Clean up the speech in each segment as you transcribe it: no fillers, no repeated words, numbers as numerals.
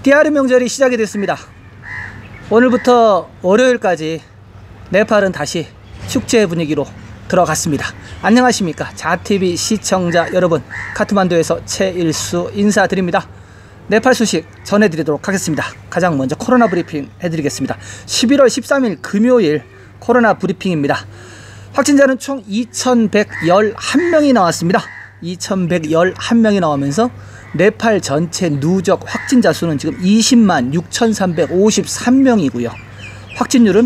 띠아르 명절이 시작이 됐습니다. 오늘부터 월요일까지 네팔은 다시 축제 분위기로 들어갔습니다. 안녕하십니까 자TV 시청자 여러분, 카트만두에서 최일수 인사드립니다. 네팔 소식 전해드리도록 하겠습니다. 가장 먼저 코로나 브리핑 해드리겠습니다. 11월 13일 금요일 코로나 브리핑입니다. 확진자는 총 2111명이 나왔습니다. 2111명이 나오면서 네팔 전체 누적 확진자 수는 지금 20만 6,353명이고요.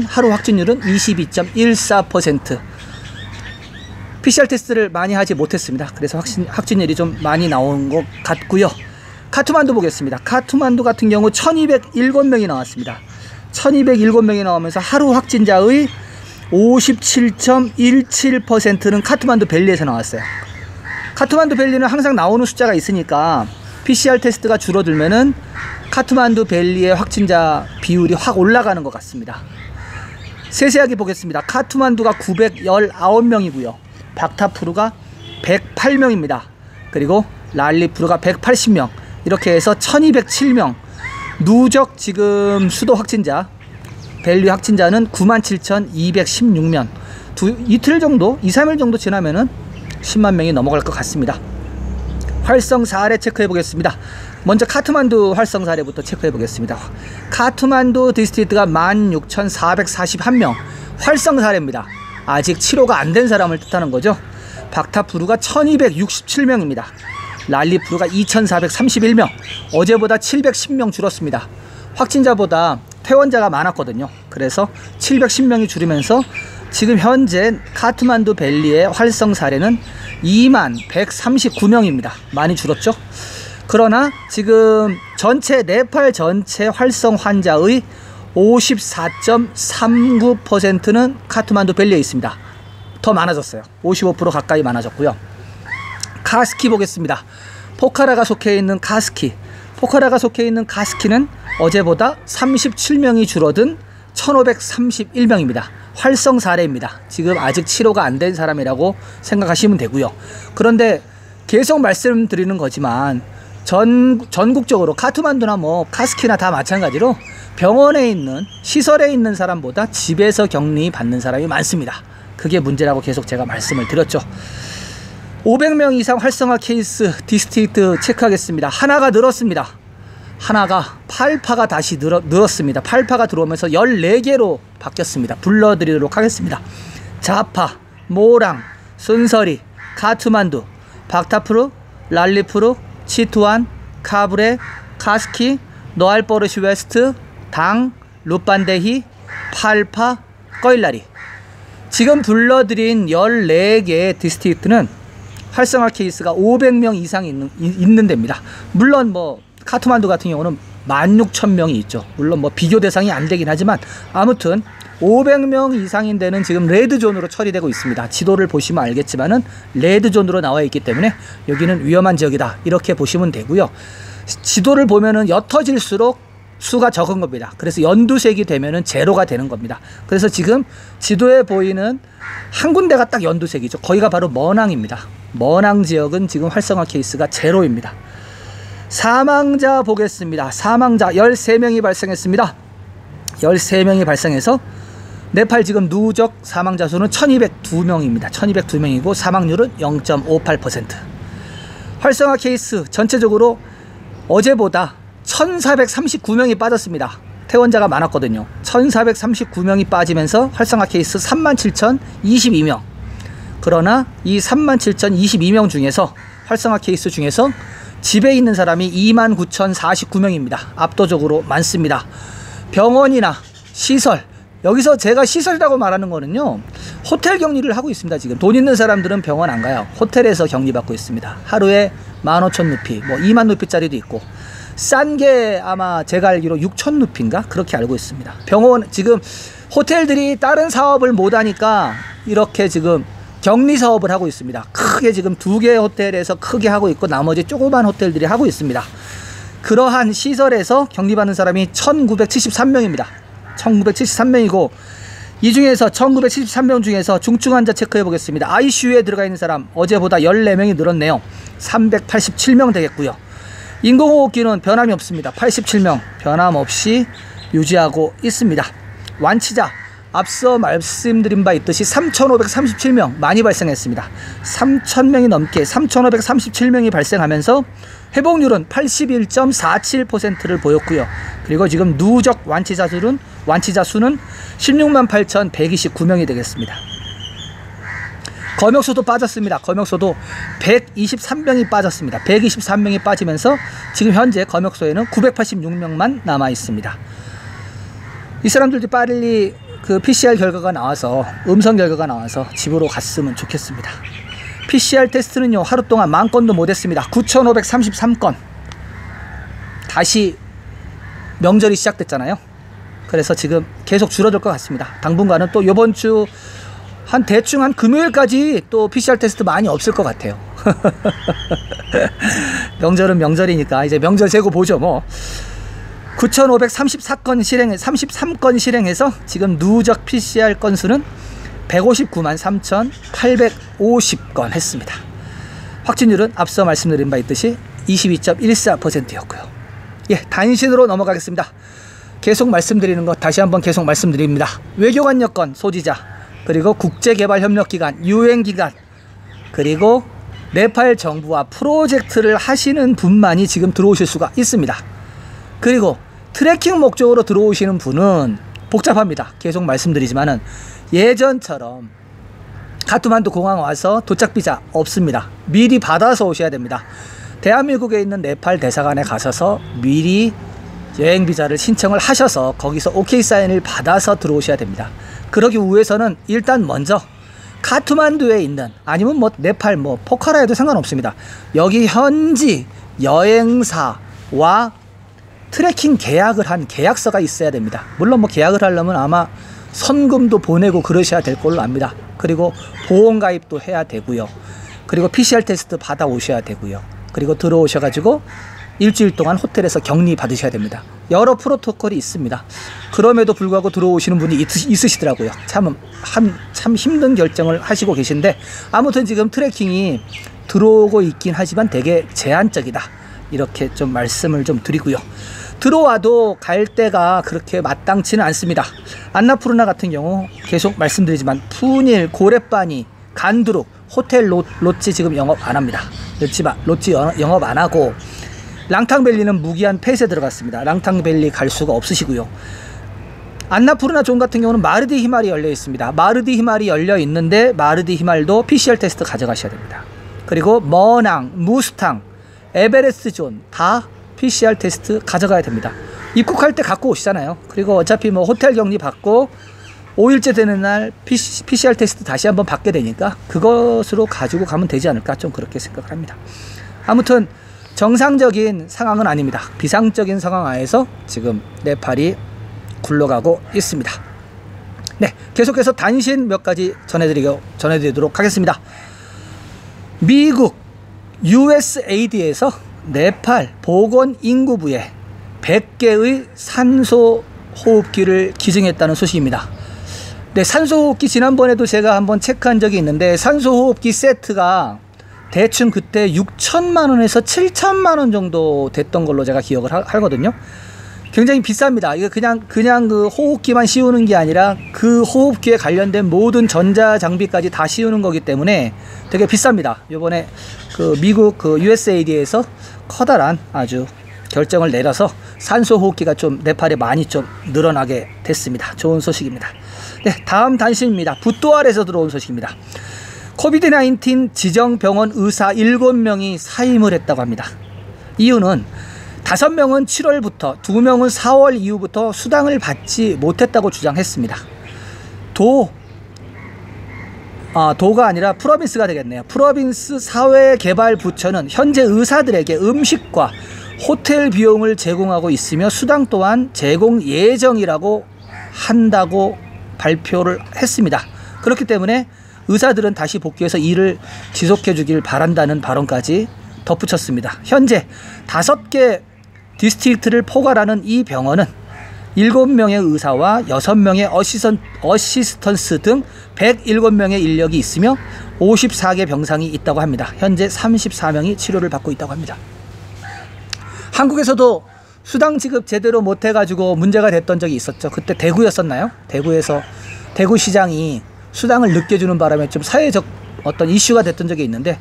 하루 확진율은 22.14%. PCR 테스트를 많이 하지 못했습니다. 그래서 확진율이 좀 많이 나온 것 같고요. 카트만두 보겠습니다. 카트만두 같은 경우 1207명이 나왔습니다. 1207명이 나오면서 하루 확진자의 57.17%는 카트만두 밸리에서 나왔어요. 카트만두 밸리는 항상 나오는 숫자가 있으니까 PCR 테스트가 줄어들면은 카트만두 밸리의 확진자 비율이 확 올라가는 것 같습니다. 세세하게 보겠습니다. 카트만두가 919명이고요. 박타푸르가 108명입니다. 그리고 랄리푸르가 180명. 이렇게 해서 1207명. 누적 지금 수도 확진자, 밸리 확진자는 97,216명. 이틀 정도, 2-3일 정도 지나면은 10만 명이 넘어갈 것 같습니다. 활성 사례 체크해 보겠습니다. 먼저 카트만두 활성 사례부터 체크해 보겠습니다. 카트만두 디스트릭트가 16,441명 활성 사례입니다. 아직 치료가 안 된 사람을 뜻하는 거죠. 박타푸르가 1267명입니다. 랄리푸르가 2431명. 어제보다 710명 줄었습니다. 확진자보다 퇴원자가 많았거든요. 그래서 710명이 줄으면서 지금 현재 카트만두 밸리의 활성 사례는 2만 139명입니다. 많이 줄었죠. 그러나 지금 네팔 전체 활성 환자의 54.39%는 카트만두 밸리에 있습니다. 더 많아졌어요. 55% 가까이 많아졌고요. 카스키 보겠습니다. 포카라가 속해 있는 카스키. 포카라가 속해 있는 카스키는 어제보다 37명이 줄어든 1531명입니다. 활성 사례입니다. 지금 아직 치료가 안 된 사람이라고 생각하시면 되고요. 그런데 계속 말씀드리는 거지만 전국적으로 카트만두나 뭐 카스키나 다 마찬가지로 병원에 있는 시설에 있는 사람보다 집에서 격리 받는 사람이 많습니다. 그게 문제라고 계속 제가 말씀을 드렸죠. 500명 이상 활성화 케이스 디스트릭트 체크하겠습니다. 하나가 늘었습니다. 하나가 8파가 다시 늘었습니다. 8파가 들어오면서 14개로 바뀌었습니다. 불러드리도록 하겠습니다. 자파, 모랑, 순서리, 카트만두, 박타푸르, 랄리푸르, 치투안, 카브레, 카스키, 노알보르시 웨스트, 당, 루판데히, 팔파, 꺼일라리. 지금 불러드린 14개 디스트릭트는 활성화 케이스가 500명 이상 있는 데입니다. 물론 뭐 카트만두 같은 경우는 16,000명이 있죠. 물론 뭐 비교 대상이 안 되긴 하지만 아무튼 500명 이상인 데는 지금 레드존으로 처리되고 있습니다. 지도를 보시면 알겠지만은 레드존으로 나와 있기 때문에 여기는 위험한 지역이다 이렇게 보시면 되고요. 지도를 보면은 옅어질수록 수가 적은 겁니다. 그래서 연두색이 되면은 제로가 되는 겁니다. 그래서 지금 지도에 보이는 한 군데가 딱 연두색이죠. 거기가 바로 머낭입니다. 머낭 지역은 지금 활성화 케이스가 제로입니다. 사망자 보겠습니다. 사망자 13명이 발생했습니다. 13명이 발생해서 네팔 지금 누적 사망자 수는 1202명입니다. 1202명이고 사망률은 0.58%. 활성화 케이스 전체적으로 어제보다 1439명이 빠졌습니다. 퇴원자가 많았거든요. 1439명이 빠지면서 활성화 케이스 37,022명. 그러나 이 37,022명 중에서 활성화 케이스 중에서 집에 있는 사람이 29,049명입니다. 압도적으로 많습니다. 병원이나 시설, 여기서 제가 시설이라고 말하는 거는요, 호텔 격리를 하고 있습니다. 지금 돈 있는 사람들은 병원 안 가요. 호텔에서 격리받고 있습니다. 하루에 15,000루피, 뭐 2만 루피짜리도 있고, 싼 게 아마 제가 알기로 6,000루피인가 그렇게 알고 있습니다. 병원 지금 호텔들이 다른 사업을 못 하니까 이렇게 지금 격리 사업을 하고 있습니다. 크게 지금 2개 호텔에서 크게 하고 있고 나머지 조그만 호텔들이 하고 있습니다. 그러한 시설에서 격리받는 사람이 1973명입니다. 1973명이고 이 중에서 1973명 중에서 중증 환자 체크해 보겠습니다. ICU에 들어가 있는 사람 어제보다 14명이 늘었네요. 387명 되겠고요. 인공호흡기는 변함이 없습니다. 87명 변함없이 유지하고 있습니다. 완치자 앞서 말씀드린 바 있듯이 3,537명 많이 발생했습니다. 3,000명이 넘게 3,537명이 발생하면서 회복률은 81.47%를 보였고요. 그리고 지금 누적 완치자 수는 168,129명이 되겠습니다. 검역소도 빠졌습니다. 검역소도 123명이 빠졌습니다. 123명이 빠지면서 지금 현재 검역소에는 986명만 남아 있습니다. 이 사람들도 빨리 그 PCR 결과가 나와서 음성 결과가 나와서 집으로 갔으면 좋겠습니다. PCR 테스트는요 하루 동안 10,000건도 못했습니다. 9,533건. 다시 명절이 시작됐잖아요. 그래서 지금 계속 줄어들 것 같습니다. 당분간은 또 이번 주 한 대충 한 금요일까지 또 PCR 테스트 많이 없을 것 같아요. 명절은 명절이니까 이제 명절 세고 보죠 뭐. 9,533건 실행해서 지금 누적 PCR 건수는 159만 3,850건 했습니다. 확진율은 앞서 말씀드린 바 있듯이 22.14%였고요. 예, 단신으로 넘어가겠습니다. 계속 말씀드리는 것 다시 한번 계속 말씀드립니다. 외교관 여건 소지자, 그리고 국제개발협력기관, 유엔기관, 그리고 네팔 정부와 프로젝트를 하시는 분만이 지금 들어오실 수가 있습니다. 그리고 트래킹 목적으로 들어오시는 분은 복잡합니다. 계속 말씀드리지만은 예전처럼 카트만두 공항 와서 도착 비자 없습니다. 미리 받아서 오셔야 됩니다. 대한민국에 있는 네팔 대사관에 가셔서 미리 여행 비자를 신청을 하셔서 거기서 OK 사인을 받아서 들어오셔야 됩니다. 그러기 위해서는 일단 먼저 카트만두에 있는, 아니면 뭐 네팔 뭐 포카라에도 상관없습니다. 여기 현지 여행사와 트래킹 계약을 한 계약서가 있어야 됩니다. 물론 뭐 계약을 하려면 아마 선금도 보내고 그러셔야 될 걸로 압니다. 그리고 보험가입도 해야 되고요. 그리고 PCR 테스트 받아 오셔야 되고요. 그리고 들어오셔가지고 일주일 동안 호텔에서 격리 받으셔야 됩니다. 여러 프로토콜이 있습니다. 그럼에도 불구하고 들어오시는 분이 있으시더라고요. 참 힘든 결정을 하시고 계신데, 아무튼 지금 트래킹이 들어오고 있긴 하지만 되게 제한적이다, 이렇게 좀 말씀을 좀 드리고요. 들어와도 갈 데가 그렇게 마땅치는 않습니다. 안나푸르나 같은 경우 계속 말씀드리지만 푸닐, 고레빠니, 간두룩, 호텔 롯지 지금 영업 안 합니다. 롯지 영업 안 하고, 랑탕밸리는 무기한 폐쇄 들어갔습니다. 랑탕밸리 갈 수가 없으시고요. 안나푸르나 존 같은 경우는 마르디 히말이 열려 있습니다. 마르디 히말이 열려 있는데 마르디 히말도 PCR 테스트 가져가셔야 됩니다. 그리고 머낭, 무스탕, 에베레스트 존 다 PCR 테스트 가져가야 됩니다. 입국할 때 갖고 오시잖아요. 그리고 어차피 뭐 호텔 격리 받고 5일째 되는 날 PCR 테스트 다시 한번 받게 되니까 그것으로 가지고 가면 되지 않을까, 좀 그렇게 생각을 합니다. 아무튼 정상적인 상황은 아닙니다. 비상적인 상황 하에서 지금 네팔이 굴러가고 있습니다. 네, 계속해서 단신 몇 가지 전해드리도록 하겠습니다. 미국 USAID에서 네팔 보건인구부에 100개의 산소호흡기를 기증했다는 소식입니다. 네, 산소호흡기 지난번에도 제가 한번 체크한 적이 있는데, 산소호흡기 세트가 대충 그때 6천만원에서 7천만원 정도 됐던 걸로 제가 기억을 하거든요. 굉장히 비쌉니다. 이게 그냥 그 호흡기만 씌우는 게 아니라 그 호흡기에 관련된 모든 전자장비까지 다 씌우는 거기 때문에 되게 비쌉니다. 요번에 그 미국 그 USAID에서 커다란 아주 결정을 내려서 산소호흡기가 좀 네팔에 많이 좀 늘어나게 됐습니다. 좋은 소식입니다. 네, 다음 단신입니다. 붓도알에서 들어온 소식입니다. 코비드-19 지정병원 의사 7명이 사임을 했다고 합니다. 이유는 5명은 7월부터, 2명은 4월 이후부터 수당을 받지 못했다고 주장했습니다. 도가 아니라 프로빈스가 되겠네요. 프로빈스 사회개발부처는 현재 의사들에게 음식과 호텔 비용을 제공하고 있으며 수당 또한 제공 예정이라고 한다고 발표를 했습니다. 그렇기 때문에 의사들은 다시 복귀해서 일을 지속해 주길 바란다는 발언까지 덧붙였습니다. 현재 5개 디스트릭트를 포괄하는 이 병원은 7명의 의사와 6명의 어시스턴스 등 107명의 인력이 있으며 54개 병상이 있다고 합니다. 현재 34명이 치료를 받고 있다고 합니다. 한국에서도 수당 지급 제대로 못해가지고 문제가 됐던 적이 있었죠. 그때 대구였었나요? 대구에서 대구시장이 수당을 늦게 주는 바람에 좀 사회적 어떤 이슈가 됐던 적이 있는데,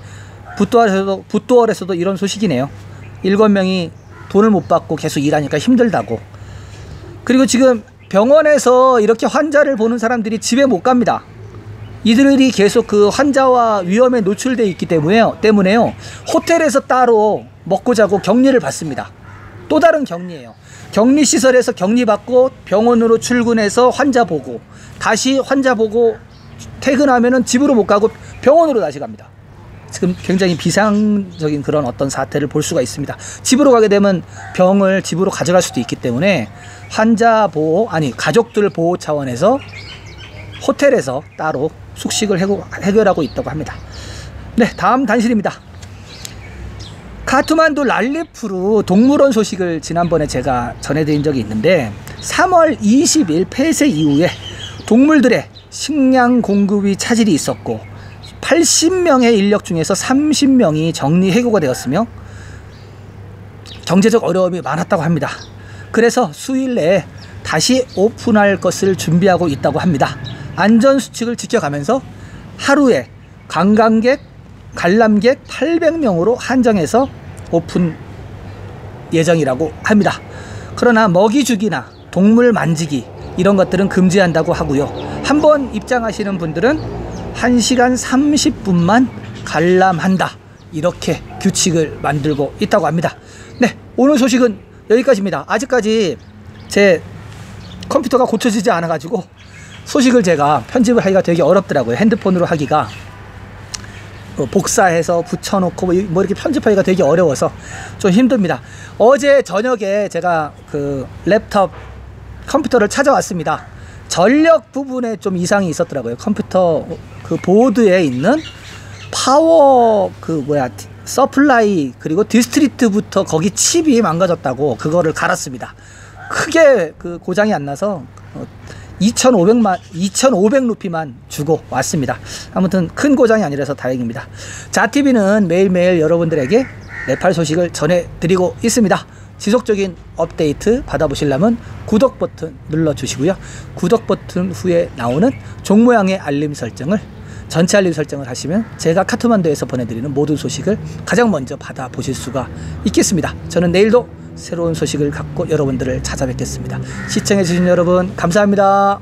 붓도월에서도 이런 소식이네요. 7명이 돈을 못 받고 계속 일하니까 힘들다고. 그리고 지금 병원에서 이렇게 환자를 보는 사람들이 집에 못 갑니다. 이들이 계속 그 환자와 위험에 노출되어 있기 때문에요. 호텔에서 따로 먹고 자고 격리를 받습니다. 또 다른 격리예요. 격리시설에서 격리받고 병원으로 출근해서 환자 보고, 다시 환자 보고 퇴근하면은 집으로 못 가고 병원으로 다시 갑니다. 지금 굉장히 비상적인 그런 어떤 사태를 볼 수가 있습니다. 집으로 가게 되면 병을 집으로 가져갈 수도 있기 때문에 환자 보호, 가족들 보호 차원에서 호텔에서 따로 숙식을 해결하고 있다고 합니다. 네, 다음 단신입니다. 카트만두 랄리푸르 동물원 소식을 지난번에 제가 전해드린 적이 있는데, 3월 20일 폐쇄 이후에 동물들의 식량 공급이 차질이 있었고 80명의 인력 중에서 30명이 정리 해고가 되었으며 경제적 어려움이 많았다고 합니다. 그래서 수일 내에 다시 오픈할 것을 준비하고 있다고 합니다. 안전수칙을 지켜가면서 하루에 관광객, 관람객 800명으로 한정해서 오픈 예정이라고 합니다. 그러나 먹이주기나 동물 만지기 이런 것들은 금지한다고 하고요. 한번 입장하시는 분들은 1시간 30분만 관람한다, 이렇게 규칙을 만들고 있다고 합니다. 네, 오늘 소식은 여기까지입니다. 아직까지 제 컴퓨터가 고쳐지지 않아 가지고 소식을 제가 편집을 하기가 되게 어렵더라고요. 핸드폰으로 하기가 복사해서 붙여놓고 뭐 이렇게 편집하기가 되게 어려워서 좀 힘듭니다. 어제 저녁에 제가 그 랩탑 컴퓨터를 찾아왔습니다. 전력 부분에 좀 이상이 있었더라고요. 컴퓨터 그 보드에 있는 파워 서플라이 그리고 디스트리트부터 거기 칩이 망가졌다고 그거를 갈았습니다. 크게 그 고장이 안 나서 2,500루피만 주고 왔습니다. 아무튼 큰 고장이 아니라서 다행입니다. 자TV는 매일매일 여러분들에게 네팔 소식을 전해드리고 있습니다. 지속적인 업데이트 받아보시려면 구독 버튼 눌러주시고요. 구독 버튼 후에 나오는 종 모양의 알림 설정을, 전체 알림 설정을 하시면 제가 카트만두에서 보내드리는 모든 소식을 가장 먼저 받아보실 수가 있겠습니다. 저는 내일도 새로운 소식을 갖고 여러분들을 찾아뵙겠습니다. 시청해주신 여러분 감사합니다.